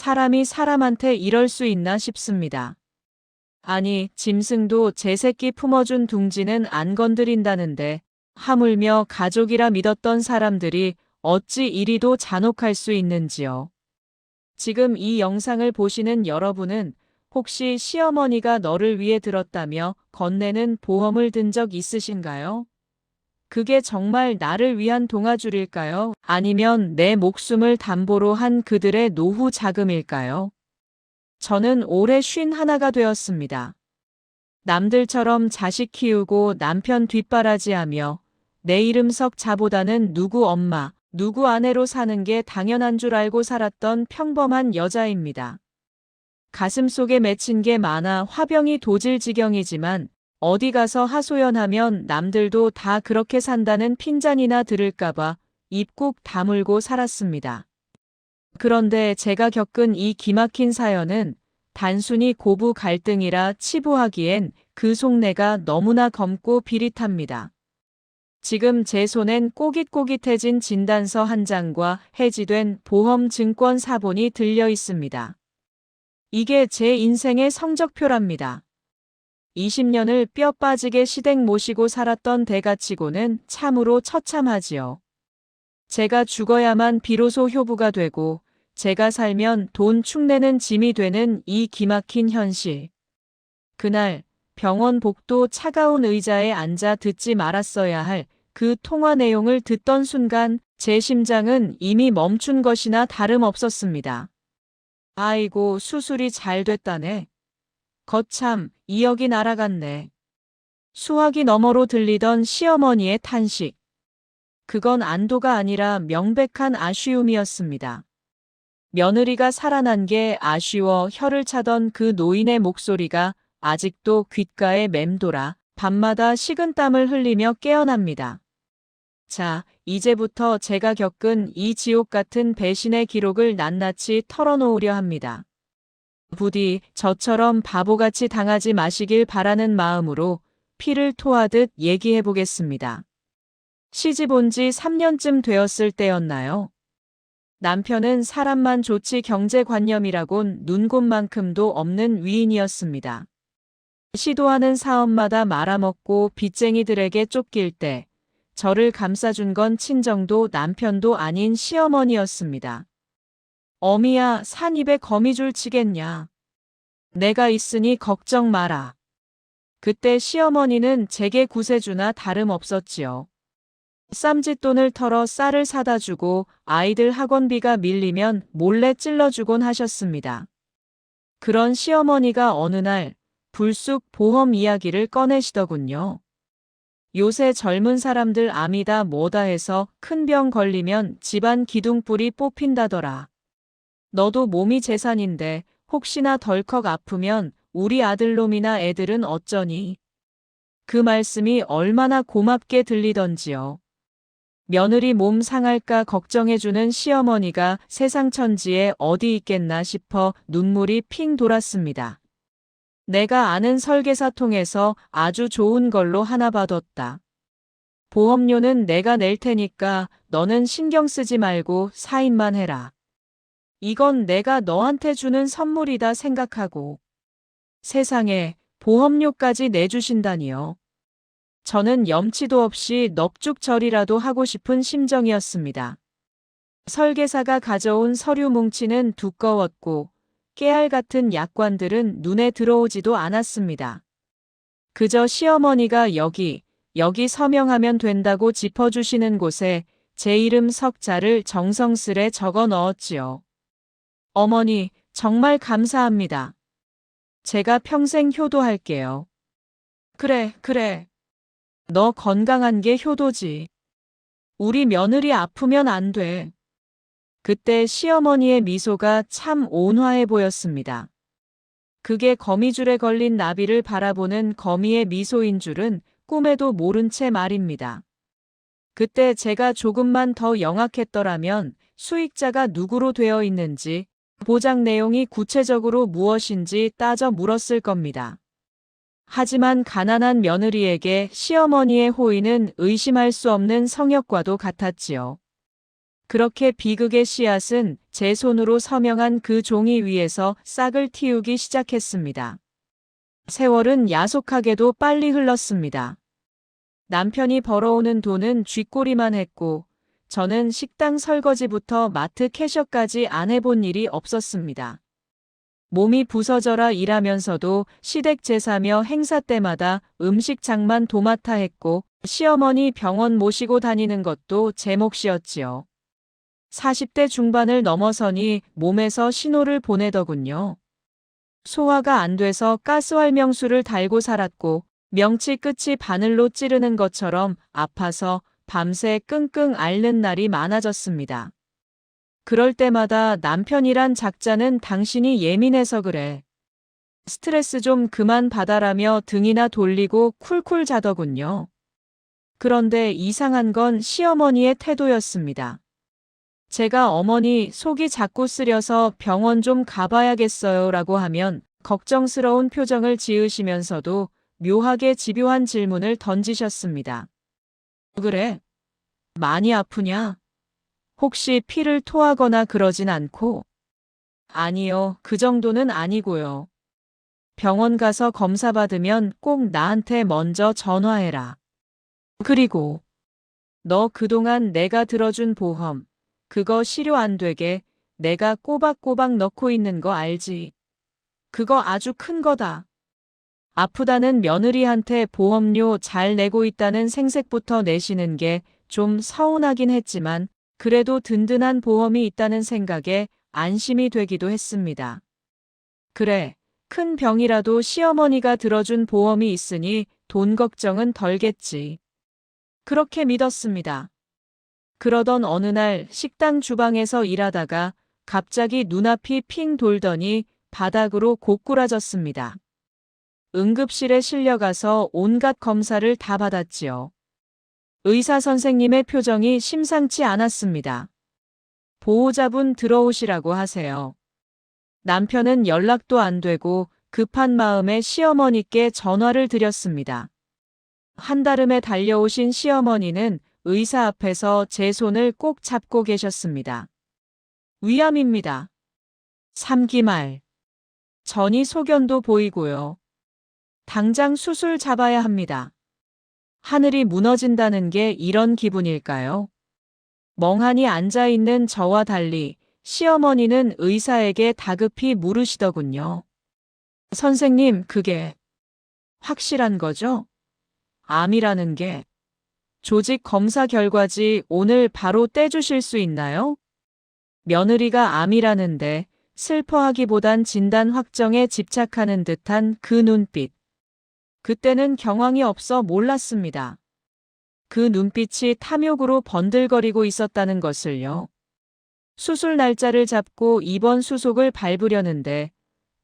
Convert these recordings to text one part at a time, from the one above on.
사람이 사람한테 이럴 수 있나 싶습니다. 아니, 짐승도 제 새끼 품어준 둥지는 안 건드린다는데 하물며 가족이라 믿었던 사람들이 어찌 이리도 잔혹할 수 있는지요. 지금 이 영상을 보시는 여러분은 혹시 시어머니가 너를 위해 들었다며 건네는 보험을 든 적 있으신가요? 그게 정말 나를 위한 동아줄일까요? 아니면 내 목숨을 담보로 한 그들의 노후 자금일까요? 저는 올해 51가 되었습니다. 남들처럼 자식 키우고 남편 뒷바라지하며 내 이름 석 자보다는 누구 엄마, 누구 아내로 사는 게 당연한 줄 알고 살았던 평범한 여자입니다. 가슴속에 맺힌 게 많아 화병이 도질 지경이지만 어디 가서 하소연하면 남들도 다 그렇게 산다는 핀잔이나 들을까봐 입 꾹 다물고 살았습니다. 그런데 제가 겪은 이 기막힌 사연은 단순히 고부 갈등이라 치부하기엔 그 속내가 너무나 검고 비릿합니다. 지금 제 손엔 꼬깃꼬깃해진 진단서 한 장과 해지된 보험 증권 사본이 들려 있습니다. 이게 제 인생의 성적표랍니다. 20년을 뼈 빠지게 시댁 모시고 살았던 대가치고는 참으로 처참하지요. 제가 죽어야만 비로소 효부가 되고 제가 살면 돈 축내는 짐이 되는 이 기막힌 현실. 그날 병원 복도 차가운 의자에 앉아 듣지 말았어야 할 그 통화 내용을 듣던 순간 제 심장은 이미 멈춘 것이나 다름없었습니다. 아이고, 수술이 잘 됐다네. 거참, 2억이 날아갔네. 수화기 너머로 들리던 시어머니의 탄식. 그건 안도가 아니라 명백한 아쉬움이었습니다. 며느리가 살아난 게 아쉬워 혀를 차던 그 노인의 목소리가 아직도 귓가에 맴돌아 밤마다 식은땀을 흘리며 깨어납니다. 자, 이제부터 제가 겪은 이 지옥 같은 배신의 기록을 낱낱이 털어놓으려 합니다. 부디 저처럼 바보같이 당하지 마시길 바라는 마음으로 피를 토하듯 얘기해 보겠습니다. 시집 온 지 3년쯤 되었을 때였나요? 남편은 사람만 좋지 경제관념이라곤 눈곱만큼도 없는 위인이었습니다. 시도하는 사업마다 말아먹고 빚쟁이들에게 쫓길 때 저를 감싸준 건 친정도 남편도 아닌 시어머니였습니다. 어미야, 산 입에 거미줄 치겠냐. 내가 있으니 걱정 마라. 그때 시어머니는 제게 구세주나 다름없었지요. 쌈짓돈을 털어 쌀을 사다 주고 아이들 학원비가 밀리면 몰래 찔러주곤 하셨습니다. 그런 시어머니가 어느 날 불쑥 보험 이야기를 꺼내시더군요. 요새 젊은 사람들 암이다 뭐다 해서 큰 병 걸리면 집안 기둥불이 뽑힌다더라. 너도 몸이 재산인데 혹시나 덜컥 아프면 우리 아들놈이나 애들은 어쩌니? 그 말씀이 얼마나 고맙게 들리던지요. 며느리 몸 상할까 걱정해주는 시어머니가 세상 천지에 어디 있겠나 싶어 눈물이 핑 돌았습니다. 내가 아는 설계사 통해서 아주 좋은 걸로 하나 받았다. 보험료는 내가 낼 테니까 너는 신경 쓰지 말고 사인만 해라. 이건 내가 너한테 주는 선물이다 생각하고. 세상에 보험료까지 내주신다니요. 저는 염치도 없이 넙죽절이라도 하고 싶은 심정이었습니다. 설계사가 가져온 서류 뭉치는 두꺼웠고 깨알 같은 약관들은 눈에 들어오지도 않았습니다. 그저 시어머니가 여기 서명하면 된다고 짚어주시는 곳에 제 이름 석자를 정성스레 적어 넣었지요. 어머니, 정말 감사합니다. 제가 평생 효도할게요. 그래, 그래. 너 건강한 게 효도지. 우리 며느리 아프면 안 돼. 그때 시어머니의 미소가 참 온화해 보였습니다. 그게 거미줄에 걸린 나비를 바라보는 거미의 미소인 줄은 꿈에도 모른 채 말입니다. 그때 제가 조금만 더 영악했더라면 수익자가 누구로 되어 있는지, 보장 내용이 구체적으로 무엇인지 따져 물었을 겁니다. 하지만 가난한 며느리에게 시어머니의 호의는 의심할 수 없는 성역과도 같았지요. 그렇게 비극의 씨앗은 제 손으로 서명한 그 종이 위에서 싹을 틔우기 시작했습니다. 세월은 야속하게도 빨리 흘렀습니다. 남편이 벌어오는 돈은 쥐꼬리만 했고 저는 식당 설거지부터 마트 캐셔까지 안 해본 일이 없었습니다. 몸이 부서져라 일하면서도 시댁 제사며 행사 때마다 음식 장만 도맡아 했고 시어머니 병원 모시고 다니는 것도 제 몫이었지요. 40대 중반을 넘어서니 몸에서 신호를 보내더군요. 소화가 안 돼서 가스활명수를 달고 살았고 명치 끝이 바늘로 찌르는 것처럼 아파서 밤새 끙끙 앓는 날이 많아졌습니다. 그럴 때마다 남편이란 작자는 당신이 예민해서 그래. 스트레스 좀 그만 받아라며 등이나 돌리고 쿨쿨 자더군요. 그런데 이상한 건 시어머니의 태도였습니다. 제가 어머니 속이 자꾸 쓰려서 병원 좀 가봐야겠어요 라고 하면 걱정스러운 표정을 지으시면서도 묘하게 집요한 질문을 던지셨습니다. 그래? 많이 아프냐? 혹시 피를 토하거나 그러진 않고? 아니요, 그 정도는 아니고요. 병원 가서 검사 받으면 꼭 나한테 먼저 전화해라. 그리고 너 그동안 내가 들어준 보험, 그거 실효 안 되게 내가 꼬박꼬박 넣고 있는 거 알지? 그거 아주 큰 거다. 아프다는 며느리한테 보험료 잘 내고 있다는 생색부터 내시는 게 좀 서운하긴 했지만 그래도 든든한 보험이 있다는 생각에 안심이 되기도 했습니다. 그래, 큰 병이라도 시어머니가 들어준 보험이 있으니 돈 걱정은 덜겠지. 그렇게 믿었습니다. 그러던 어느 날 식당 주방에서 일하다가 갑자기 눈앞이 핑 돌더니 바닥으로 고꾸라졌습니다. 응급실에 실려가서 온갖 검사를 다 받았지요. 의사 선생님의 표정이 심상치 않았습니다. 보호자분 들어오시라고 하세요. 남편은 연락도 안 되고 급한 마음에 시어머니께 전화를 드렸습니다. 한달음에 달려오신 시어머니는 의사 앞에서 제 손을 꼭 잡고 계셨습니다. 위암입니다. 3기 말. 전이 소견도 보이고요. 당장 수술 잡아야 합니다. 하늘이 무너진다는 게 이런 기분일까요? 멍하니 앉아있는 저와 달리 시어머니는 의사에게 다급히 물으시더군요. 선생님, 그게 확실한 거죠? 암이라는 게 조직 검사 결과지 오늘 바로 떼주실 수 있나요? 며느리가 암이라는데 슬퍼하기보단 진단 확정에 집착하는 듯한 그 눈빛. 그때는 경황이 없어 몰랐습니다. 그 눈빛이 탐욕으로 번들거리고 있었다는 것을요. 수술 날짜를 잡고 입원 수속을 밟으려는데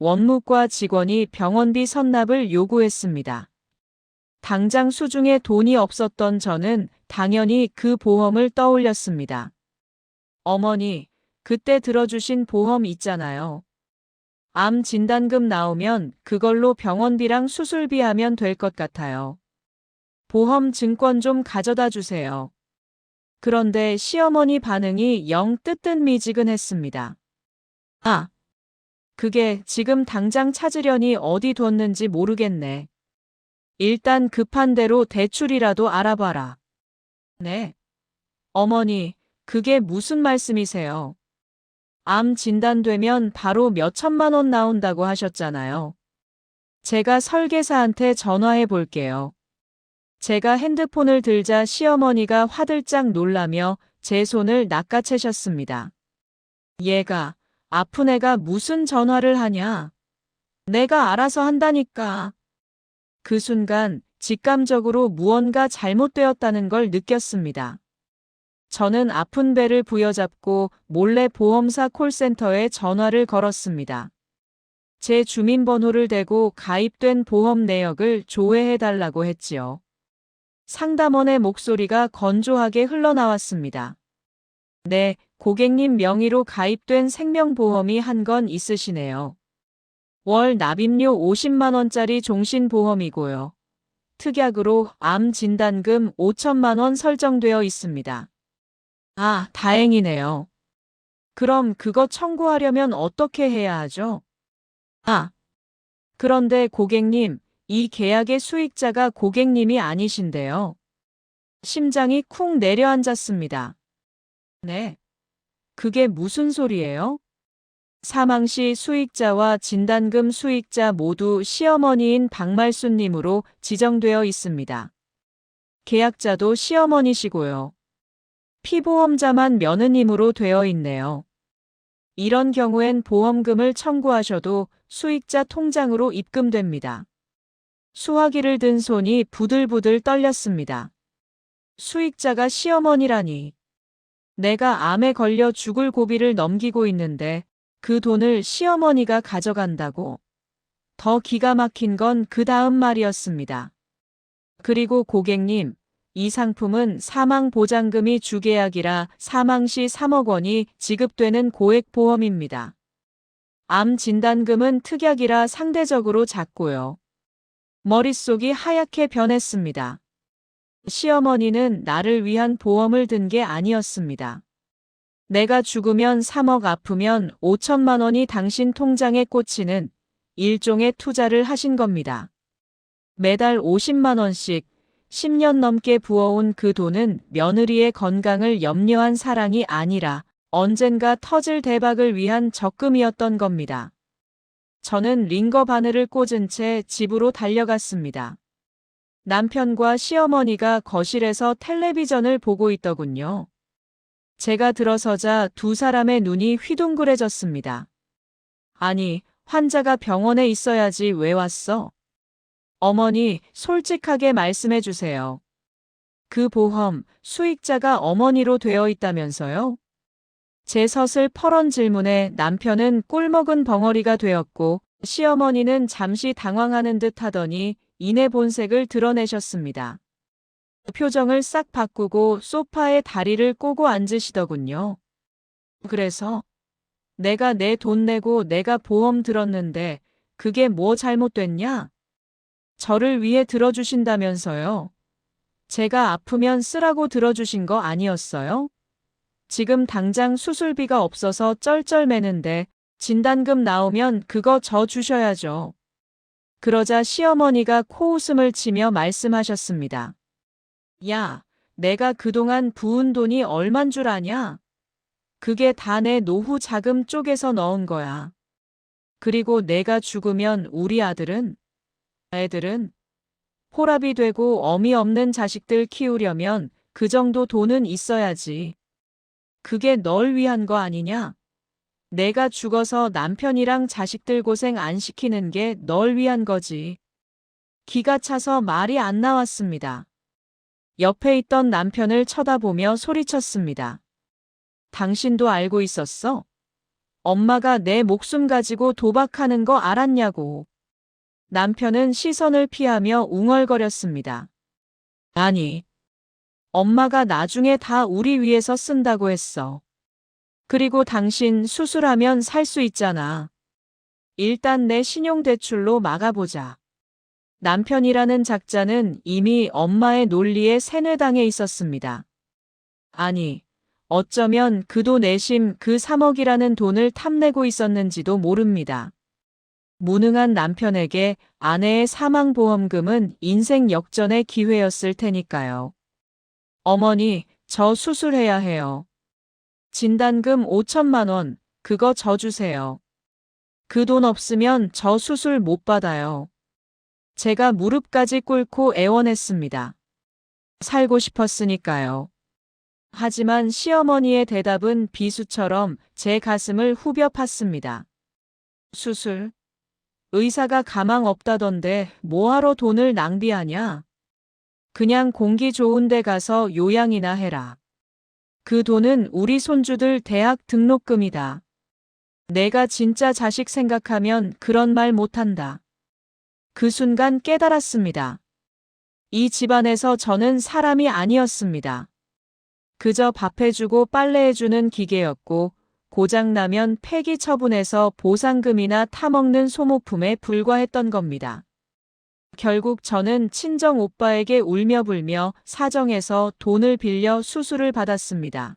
원무과 직원이 병원비 선납을 요구했습니다. 당장 수중에 돈이 없었던 저는 당연히 그 보험을 떠올렸습니다. 어머니, 그때 들어주신 보험 있잖아요. 암 진단금 나오면 그걸로 병원비랑 수술비 하면 될 것 같아요. 보험 증권 좀 가져다 주세요. 그런데 시어머니 반응이 영 뜨뜻미지근했습니다. 아, 그게 지금 당장 찾으려니 어디 뒀는지 모르겠네. 일단 급한 대로 대출이라도 알아봐라. 네. 어머니, 그게 무슨 말씀이세요? 암 진단되면 바로 몇 천만 원 나온다고 하셨잖아요. 제가 설계사한테 전화해 볼게요. 제가 핸드폰을 들자 시어머니가 화들짝 놀라며 제 손을 낚아채셨습니다. 얘가, 아픈 애가 무슨 전화를 하냐? 내가 알아서 한다니까. 그 순간 직감적으로 무언가 잘못되었다는 걸 느꼈습니다. 저는 아픈 배를 부여잡고 몰래 보험사 콜센터에 전화를 걸었습니다. 제 주민번호를 대고 가입된 보험 내역을 조회해달라고 했지요. 상담원의 목소리가 건조하게 흘러나왔습니다. 네, 고객님 명의로 가입된 생명보험이 한 건 있으시네요. 월 납입료 50만 원짜리 종신보험이고요. 특약으로 암 진단금 5천만 원 설정되어 있습니다. 아, 다행이네요. 그럼 그거 청구하려면 어떻게 해야 하죠? 아, 그런데 고객님, 이 계약의 수익자가 고객님이 아니신데요. 심장이 쿵 내려앉았습니다. 네, 그게 무슨 소리예요? 사망 시 수익자와 진단금 수익자 모두 시어머니인 박말순님으로 지정되어 있습니다. 계약자도 시어머니시고요. 피보험자만 며느님으로 되어 있네요. 이런 경우엔 보험금을 청구하셔도 수익자 통장으로 입금됩니다. 수화기를 든 손이 부들부들 떨렸습니다. 수익자가 시어머니라니. 내가 암에 걸려 죽을 고비를 넘기고 있는데 그 돈을 시어머니가 가져간다고. 더 기가 막힌 건 그 다음 말이었습니다. 그리고 고객님, 이 상품은 사망보장금이 주계약이라 사망 시 3억 원이 지급되는 고액보험입니다. 암 진단금은 특약이라 상대적으로 작고요. 머릿속이 하얗게 변했습니다. 시어머니는 나를 위한 보험을 든 게 아니었습니다. 내가 죽으면 3억 아프면 5천만 원이 당신 통장에 꽂히는 일종의 투자를 하신 겁니다. 매달 50만 원씩 10년 넘게 부어온 그 돈은 며느리의 건강을 염려한 사랑이 아니라 언젠가 터질 대박을 위한 적금이었던 겁니다. 저는 링거 바늘을 꽂은 채 집으로 달려갔습니다. 남편과 시어머니가 거실에서 텔레비전을 보고 있더군요. 제가 들어서자 두 사람의 눈이 휘둥그레졌습니다. 아니, 환자가 병원에 있어야지 왜 왔어? 어머니, 솔직하게 말씀해 주세요. 그 보험, 수익자가 어머니로 되어 있다면서요? 제 서슬퍼런 질문에 남편은 꿀먹은 벙어리가 되었고 시어머니는 잠시 당황하는 듯 하더니 이내 본색을 드러내셨습니다. 표정을 싹 바꾸고 소파에 다리를 꼬고 앉으시더군요. 그래서 내가 내 돈 내고 내가 보험 들었는데 그게 뭐 잘못됐냐? 저를 위해 들어주신다면서요. 제가 아프면 쓰라고 들어주신 거 아니었어요? 지금 당장 수술비가 없어서 쩔쩔매는데 진단금 나오면 그거 저 주셔야죠. 그러자 시어머니가 코웃음을 치며 말씀하셨습니다. 야, 내가 그동안 부은 돈이 얼만 줄 아냐? 그게 다 내 노후 자금 쪽에서 넣은 거야. 그리고 내가 죽으면 우리 애들은 호랍이 되고 어미 없는 자식들 키우려면 그 정도 돈은 있어야지. 그게 널 위한 거 아니냐? 내가 죽어서 남편이랑 자식들 고생 안 시키는 게 널 위한 거지. 기가 차서 말이 안 나왔습니다. 옆에 있던 남편을 쳐다보며 소리쳤습니다. 당신도 알고 있었어? 엄마가 내 목숨 가지고 도박하는 거 알았냐고. 남편은 시선을 피하며 웅얼거렸습니다. 아니, 엄마가 나중에 다 우리 위해서 쓴다고 했어. 그리고 당신 수술하면 살 수 있잖아. 일단 내 신용대출로 막아보자. 남편이라는 작자는 이미 엄마의 논리에 세뇌당해 있었습니다. 아니, 어쩌면 그도 내심 그 3억이라는 돈을 탐내고 있었는지도 모릅니다. 무능한 남편에게 아내의 사망보험금은 인생 역전의 기회였을 테니까요. 어머니, 저 수술해야 해요. 진단금 5천만 원, 그거 저 주세요. 그 돈 없으면 저 수술 못 받아요. 제가 무릎까지 꿇고 애원했습니다. 살고 싶었으니까요. 하지만 시어머니의 대답은 비수처럼 제 가슴을 후벼 팠습니다. 수술? 의사가 가망 없다던데 뭐하러 돈을 낭비하냐? 그냥 공기 좋은 데 가서 요양이나 해라. 그 돈은 우리 손주들 대학 등록금이다. 내가 진짜 자식 생각하면 그런 말 못한다. 그 순간 깨달았습니다. 이 집안에서 저는 사람이 아니었습니다. 그저 밥해주고 빨래해주는 기계였고 고장나면 폐기 처분해서 보상금이나 타먹는 소모품에 불과했던 겁니다. 결국 저는 친정 오빠에게 울며불며 사정해서 돈을 빌려 수술을 받았습니다.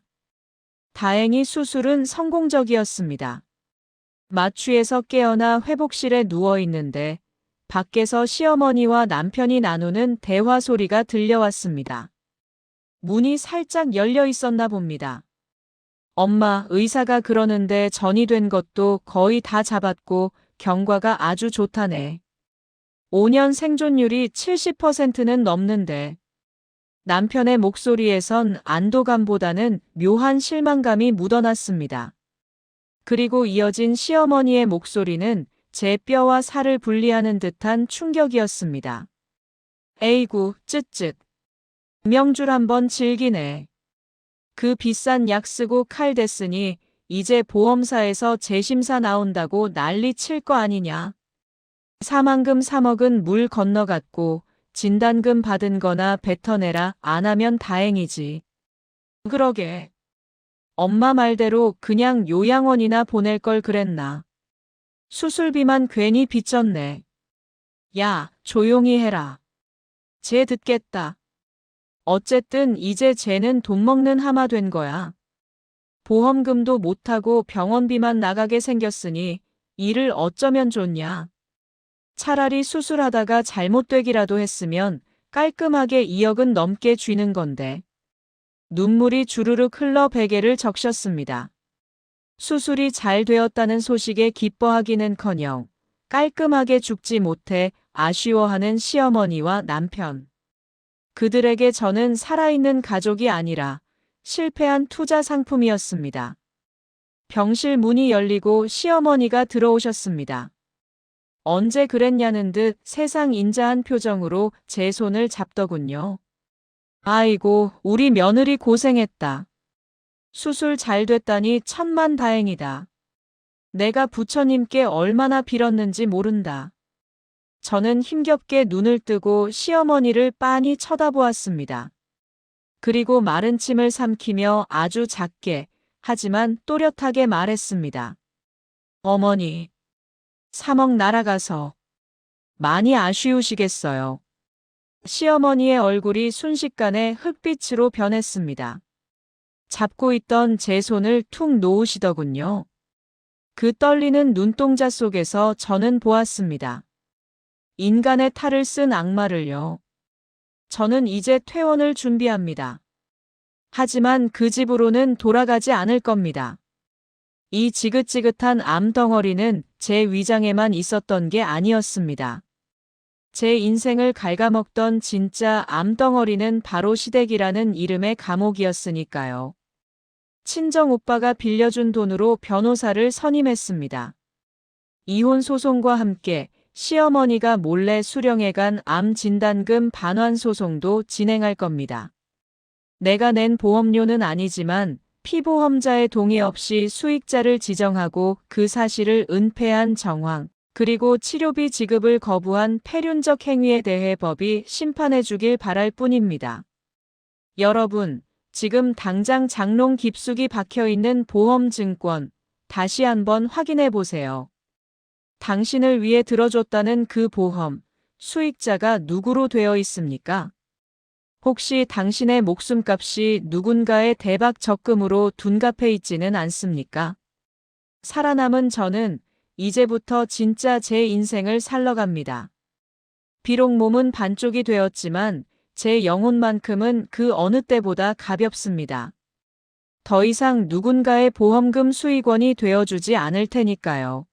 다행히 수술은 성공적이었습니다. 마취에서 깨어나 회복실에 누워 있는데 밖에서 시어머니와 남편이 나누는 대화 소리가 들려왔습니다. 문이 살짝 열려 있었나 봅니다. 엄마, 의사가 그러는데 전이 된 것도 거의 다 잡았고 경과가 아주 좋다네. 5년 생존율이 70%는 넘는데. 남편의 목소리에선 안도감보다는 묘한 실망감이 묻어났습니다. 그리고 이어진 시어머니의 목소리는 제 뼈와 살을 분리하는 듯한 충격이었습니다. 에이구, 쯧쯧. 명줄 한번 즐기네. 그 비싼 약 쓰고 칼 댔으니 이제 보험사에서 재심사 나온다고 난리 칠 거 아니냐. 사망금 3억은 물 건너갔고 진단금 받은 거나 뱉어내라 안 하면 다행이지. 그러게. 엄마 말대로 그냥 요양원이나 보낼 걸 그랬나. 수술비만 괜히 빚졌네. 야, 조용히 해라. 쟤 듣겠다. 어쨌든 이제 쟤는 돈 먹는 하마 된 거야. 보험금도 못하고 병원비만 나가게 생겼으니 일을 어쩌면 좋냐. 차라리 수술하다가 잘못되기라도 했으면 깔끔하게 2억은 넘게 쥐는 건데. 눈물이 주르륵 흘러 베개를 적셨습니다. 수술이 잘 되었다는 소식에 기뻐하기는커녕 깔끔하게 죽지 못해 아쉬워하는 시어머니와 남편. 그들에게 저는 살아있는 가족이 아니라 실패한 투자 상품이었습니다. 병실 문이 열리고 시어머니가 들어오셨습니다. 언제 그랬냐는 듯 세상 인자한 표정으로 제 손을 잡더군요. 아이고, 우리 며느리 고생했다. 수술 잘 됐다니 천만다행이다. 내가 부처님께 얼마나 빌었는지 모른다. 저는 힘겹게 눈을 뜨고 시어머니를 빤히 쳐다보았습니다. 그리고 마른 침을 삼키며 아주 작게, 하지만 또렷하게 말했습니다. 어머니, 3억 날아가서 많이 아쉬우시겠어요. 시어머니의 얼굴이 순식간에 흑빛으로 변했습니다. 잡고 있던 제 손을 툭 놓으시더군요. 그 떨리는 눈동자 속에서 저는 보았습니다. 인간의 탈을 쓴 악마를요. 저는 이제 퇴원을 준비합니다. 하지만 그 집으로는 돌아가지 않을 겁니다. 이 지긋지긋한 암덩어리는 제 위장에만 있었던 게 아니었습니다. 제 인생을 갉아먹던 진짜 암덩어리는 바로 시댁이라는 이름의 감옥이었으니까요. 친정 오빠가 빌려준 돈으로 변호사를 선임했습니다. 이혼 소송과 함께 시어머니가 몰래 수령해간 암 진단금 반환 소송도 진행할 겁니다. 내가 낸 보험료는 아니지만 피보험자의 동의 없이 수익자를 지정하고 그 사실을 은폐한 정황, 그리고 치료비 지급을 거부한 폐륜적 행위에 대해 법이 심판해 주길 바랄 뿐입니다. 여러분, 지금 당장 장롱 깊숙이 박혀있는 보험증권 다시 한번 확인해 보세요. 당신을 위해 들어줬다는 그 보험, 수익자가 누구로 되어 있습니까? 혹시 당신의 목숨값이 누군가의 대박 적금으로 둔갑해 있지는 않습니까? 살아남은 저는 이제부터 진짜 제 인생을 살러갑니다. 비록 몸은 반쪽이 되었지만 제 영혼만큼은 그 어느 때보다 가볍습니다. 더 이상 누군가의 보험금 수익원이 되어주지 않을 테니까요.